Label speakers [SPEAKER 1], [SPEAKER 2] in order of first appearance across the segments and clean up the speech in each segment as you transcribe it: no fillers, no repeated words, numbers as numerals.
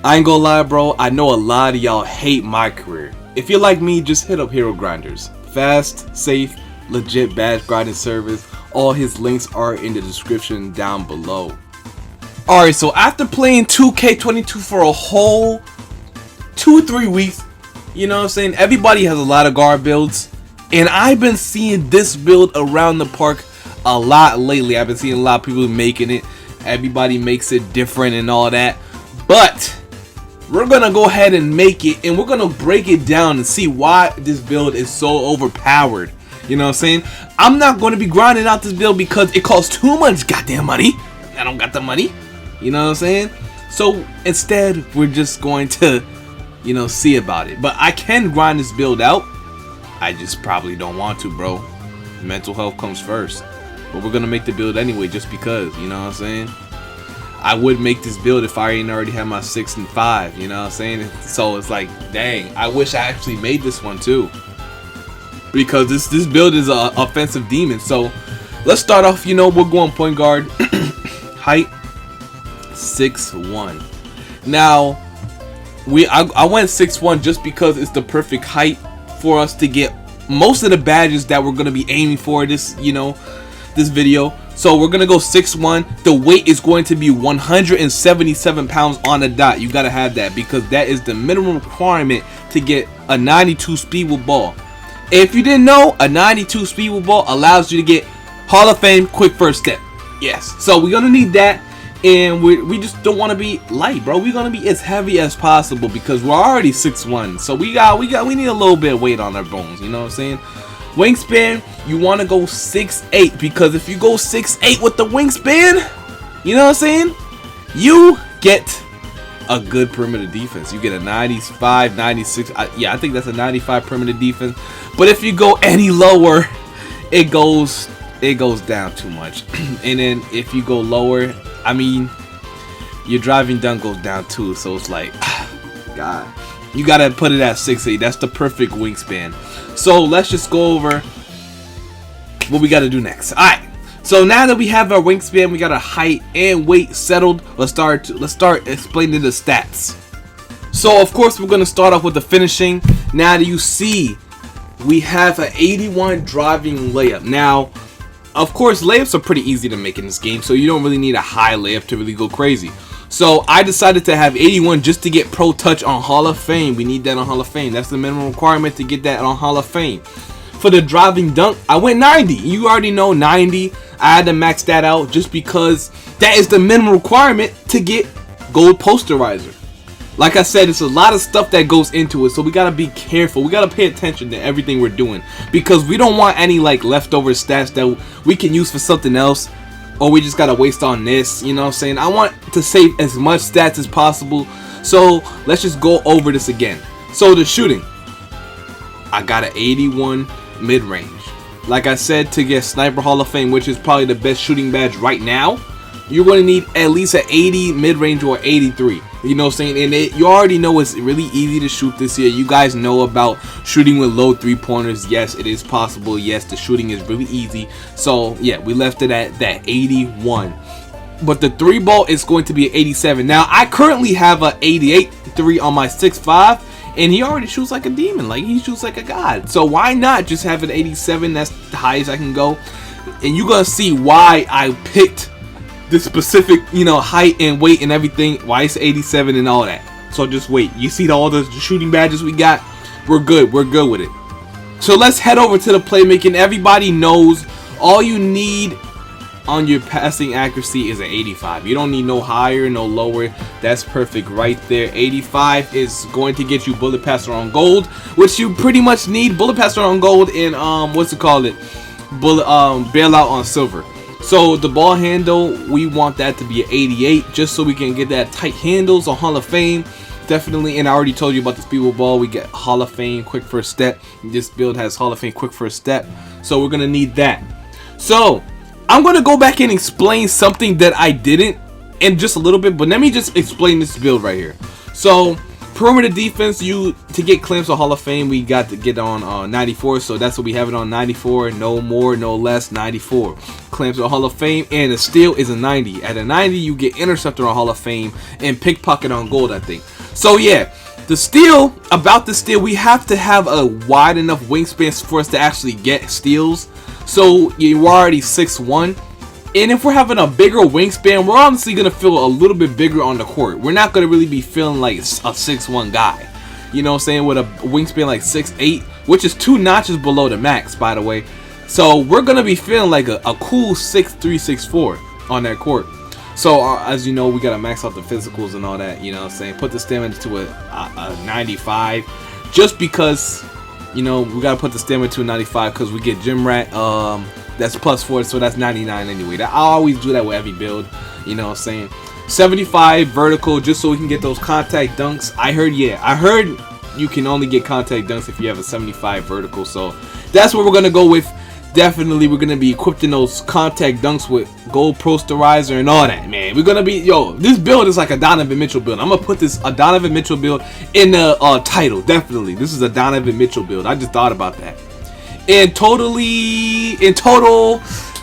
[SPEAKER 1] I ain't gonna lie, bro, I know a lot of y'all hate my career. If you're like me, just hit up Hero Grinders. Fast, safe, legit badge grinding service. All his links are in the description down below. Alright, so after playing 2K22 for a whole 2-3 weeks, you know what I'm saying, everybody has a lot of guard builds, and I've been seeing this build around the park a lot lately. I've been seeing a lot of people making it. Everybody makes it different and all that, but we're gonna go ahead and make it, and we're gonna break it down and see why this build is so overpowered. You know what I'm saying? I'm not going to be grinding out this build because it costs too much goddamn money. I don't got the money. You know what I'm saying? So instead, we're just going to, you know, see about it. But I can grind this build out. I just probably don't want to, bro. Mental health comes first. But we're going to make the build anyway just because, you know what I'm saying? I would make this build if I ain't already had my 6 and 5, you know what I'm saying? So it's like, dang, I wish I actually made this one too. Because this build is a offensive demon. So let's start off, you know, we're going point guard. Height 6'1". Now I went 6'1" just because it's the perfect height for us to get most of the badges that we're gonna be aiming for this, you know, this video. So we're gonna go 6'1". The weight is going to be 177 pounds on the dot. You gotta have that because that is the minimum requirement to get a 92 speed with ball. If you didn't know, a 92 speed with ball allows you to get Hall of Fame quick first step. Yes, so we're gonna need that, and we just don't want to be light, bro. We're gonna be as heavy as possible because we're already 6'1". So we need a little bit of weight on our bones. You know what I'm saying? Wingspan, you want to go 6'8", because if you go 6'8" with the wingspan, you know what I'm saying, you get a good perimeter defense. You get a 95, 96. Yeah, I think that's a 95 perimeter defense. But if you go any lower, it goes down too much. And then if you go lower, I mean, your driving dunk goes down too. So it's like, God, you gotta put it at 6'8". That's the perfect wingspan. So let's just go over what we gotta do next. All right. So now that we have our wingspan, we got our height and weight settled. Let's start explaining the stats. So of course we're gonna start off with the finishing. Now that you see, we have an 81 driving layup. Now, of course, layups are pretty easy to make in this game, so you don't really need a high layup to really go crazy. So I decided to have 81 just to get pro touch on Hall of Fame. We need that on Hall of Fame. That's the minimum requirement to get that on Hall of Fame. For the driving dunk, I went 90. You already know 90. I had to max that out just because that is the minimum requirement to get gold posterizer. Like I said, it's a lot of stuff that goes into it, so we gotta be careful. We gotta pay attention to everything we're doing because we don't want any like leftover stats that we can use for something else, or we just gotta waste on this. You know what I'm saying? I want to save as much stats as possible, so let's just go over this again. So the shooting, I got an 81 mid-range. Like I said, to get Sniper Hall of Fame, which is probably the best shooting badge right now, you're going to need at least an 80 mid-range or 83. You know what I'm saying? And you already know it's really easy to shoot this year. You guys know about shooting with low three-pointers. Yes, it is possible. Yes, the shooting is really easy. So, yeah, we left it at that 81. But the three ball is going to be an 87. Now, I currently have an 88 three on my 6'5", and he already shoots like a demon. Like, he shoots like a god. So why not just have an 87? That's the highest I can go. And you're going to see why I picked this specific, you know, height and weight and everything. Why it's 87 and all that. So just wait. You see all the shooting badges we got? We're good. We're good with it. So let's head over to the playmaking. Everybody knows all you need on your passing accuracy is an 85. You don't need no higher, no lower. That's perfect right there. 85 is going to get you bullet passer on gold, which you pretty much need. Bullet passer on gold and what's it called, bullet bailout on silver. So the ball handle, we want that to be an 88 just so we can get that tight handles on Hall of Fame. Definitely. And I already told you about the speed with ball. We get Hall of Fame quick first step. This build has Hall of Fame quick first step, so we're gonna need that. So I'm going to go back and explain something that I didn't in just a little bit, but let me just explain this build right here. So perimeter defense, to get clamps on Hall of Fame, we got to get on 94, so that's what we have it on, 94, no more, no less, 94. Clamps on Hall of Fame, and the steal is a 90. At a 90, you get interceptor on Hall of Fame and pickpocket on gold, I think. So yeah, the steal, about the steal, we have to have a wide enough wingspan for us to actually get steals. So you're already 6'1", and if we're having a bigger wingspan, we're honestly gonna feel a little bit bigger on the court. We're not gonna really be feeling like a 6'1" guy, you know what I'm saying, with a wingspan like 6'8", which is 2 notches below the max, by the way. So we're gonna be feeling like a cool 6'3", 6'4" on that court. So as you know, we gotta max out the physicals and all that, you know what I'm saying, put the stamina to a 95, just because, you know, we gotta put the stamina to a 95 because we get gym rat, that's +4, so that's 99 anyway. I always do that with every build, you know what I'm saying. 75 vertical, just so we can get those contact dunks. I heard you can only get contact dunks if you have a 75 vertical, so that's what we're gonna go with. Definitely, we're gonna be equipped in those contact dunks with gold posterizer and all that, man. We're gonna be, this build is like a Donovan Mitchell build. I'm gonna put a Donovan Mitchell build in the title. Definitely, this is a Donovan Mitchell build. I just thought about that. In total,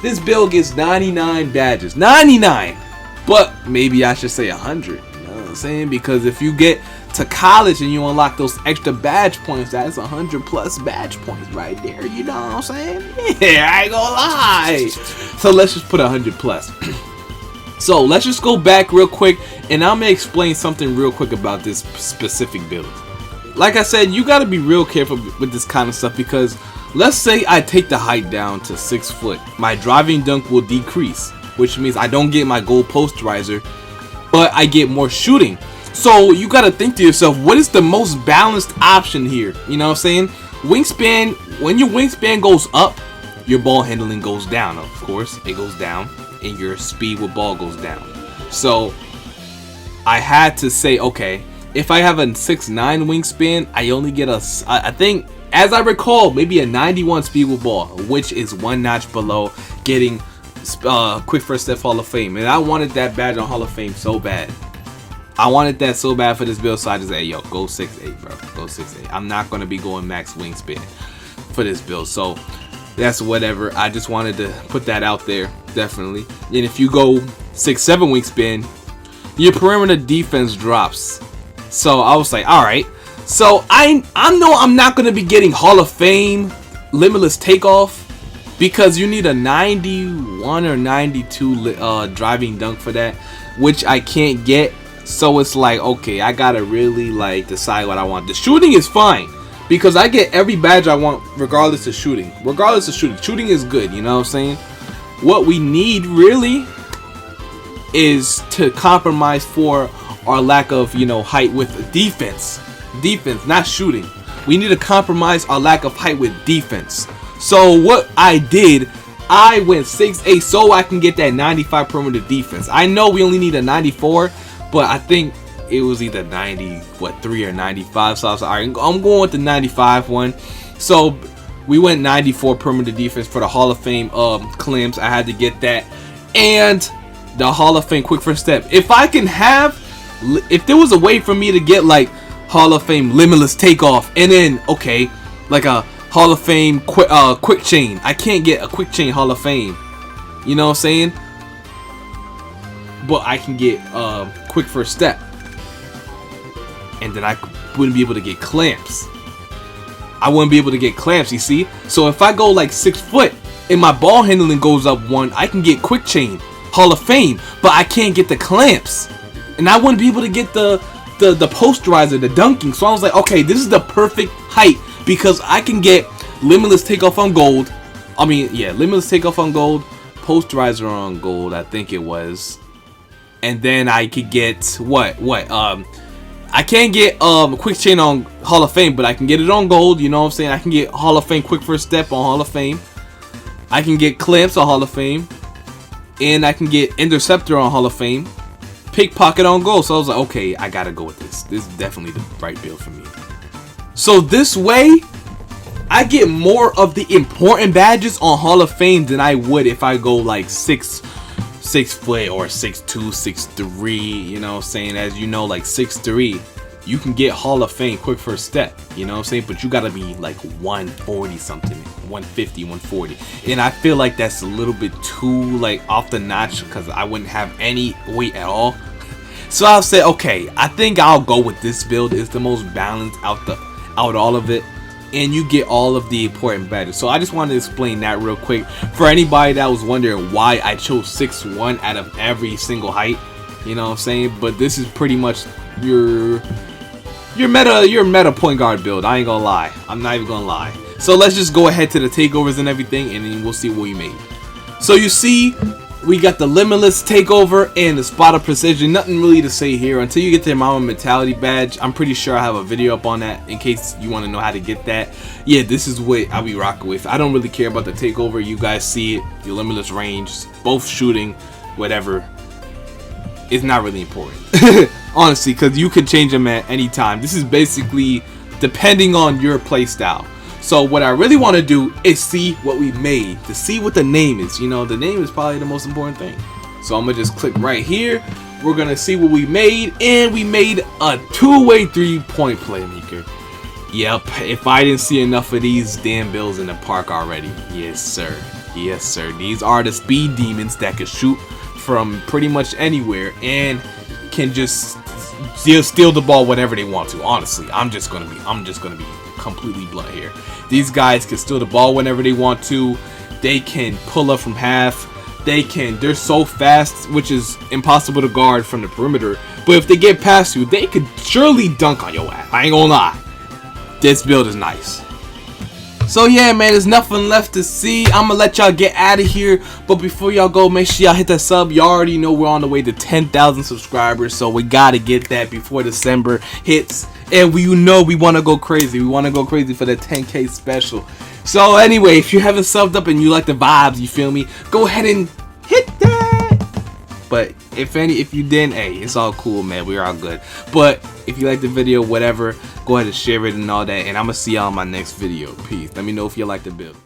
[SPEAKER 1] this build gets 99 badges. 99, but maybe I should say 100. You know what I'm saying? Because if you get to college and you unlock those extra badge points, that's 100+ badge points right there, you know what I'm saying? Yeah, I ain't gonna lie. So let's just put 100+. So let's just go back real quick, and I'm gonna explain something real quick about this specific build. Like I said, you gotta be real careful with this kind of stuff, because let's say I take the height down to 6 foot, my driving dunk will decrease, which means I don't get my gold posterizer, but I get more shooting. So you gotta think to yourself, what is the most balanced option here? You know what I'm saying? Wingspan, when your wingspan goes up, your ball handling goes down, of course. It goes down, and your speed with ball goes down. So I had to say, okay, if I have a 6'9" wingspan, I only get I think, as I recall, maybe a 91 speed with ball, which is 1 notch below getting quick first step Hall of Fame. And I wanted that badge on Hall of Fame so bad. I wanted that so bad for this build, so I just said, yo, go 6'8", bro. Go 6'8". I'm not going to be going max wingspan for this build, so that's whatever. I just wanted to put that out there, definitely. And if you go 6'7" wingspan, your perimeter defense drops. So I was like, all right. So I know I'm not going to be getting Hall of Fame limitless takeoff, because you need a 91 or 92 driving dunk for that, which I can't get. So it's like, okay, I gotta really like decide what I want. The shooting is fine, because I get every badge I want regardless of shooting. Regardless of shooting. Shooting is good, you know what I'm saying? What we need really is to compromise for our lack of, height with defense. Defense, not shooting. We need to compromise our lack of height with defense. So what I did, I went 6'8" so I can get that 95 perimeter defense. I know we only need a 94, but I think it was either 93 or 95. So I was like, all right, I'm going with the 95 one. So we went 94 perimeter defense for the Hall of Fame clamps. I had to get that, and the Hall of Fame quick first step. If there was a way for me to get like Hall of Fame limitless takeoff, and then like a Hall of Fame quick chain. I can't get a quick chain Hall of Fame. You know what I'm saying? But I can get quick first step, and then I wouldn't be able to get clamps. I wouldn't be able to get clamps, you see? So if I go like 6 foot and my ball handling goes up 1, I can get quick chain Hall of Fame, but I can't get the clamps, and I wouldn't be able to get the posterizer, the dunking. So I was like, okay, this is the perfect height, because I can get limitless takeoff on gold. Limitless takeoff on gold, posterizer on gold, I think it was. And then I could get I can't get quick chain on Hall of Fame, but I can get it on gold, you know what I'm saying? I can get Hall of Fame quick first step on Hall of Fame. I can get clamps on Hall of Fame, and I can get interceptor on Hall of Fame, pickpocket on gold. So I was like, okay, I gotta go with this. This is definitely the right build for me. So this way, I get more of the important badges on Hall of Fame than I would if I go like 6 foot or 6'2", 6'3", you know what I'm saying? As you know, like 6'3", you can get Hall of Fame quick first step, you know what I'm saying? But you gotta be like 140 something, 150, 140. And I feel like that's a little bit too like off the notch, because I wouldn't have any weight at all. So I'll say, okay, I think I'll go with this build. It's the most balanced out all of it, and you get all of the important badges. So I just wanted to explain that real quick for anybody that was wondering why I chose 6'1" out of every single height. You know what I'm saying? But this is pretty much your meta point guard build. I ain't gonna lie. I'm not even gonna lie. So let's just go ahead to the takeovers and everything, and then we'll see what we made. So you see, we got the limitless takeover and the spot of precision. Nothing really to say here until you get the Mama mentality badge. I'm pretty sure I have a video up on that in case you want to know how to get that. Yeah, this is what I'll be rocking with. I don't really care about the takeover. You guys see it, the limitless range, both shooting, whatever. It's not really important, honestly, because you can change them at any time. This is basically depending on your play style. So what I really want to do is see what we made, to see what the name is. You know, the name is probably the most important thing. So I'm gonna just click right here. We're gonna see what we made, and we made a two-way 3-point playmaker. Yep, if I didn't see enough of these damn bills in the park already. Yes sir, yes sir. These are the speed demons that can shoot from pretty much anywhere and can just steal the ball whenever they want to. Honestly, I'm just gonna be completely blunt here. These guys can steal the ball whenever they want to. They can pull up from half. They're so fast, which is impossible to guard from the perimeter. But if they get past you, they could surely dunk on your ass. I ain't gonna lie. This build is nice. So yeah, man, there's nothing left to see. I'm gonna let y'all get out of here, but before y'all go, make sure y'all hit that sub. Y'all already know we're on the way to 10,000 subscribers, so we gotta get that before December hits. And we want to go crazy. We want to go crazy for the 10K special. So anyway, if you haven't subbed up and you like the vibes, you feel me, go ahead and hit that. But if you didn't, hey, it's all cool, man. We're all good. But if you like the video, whatever, go ahead and share it and all that. And I'm gonna see y'all in my next video. Peace. Let me know if you like the build.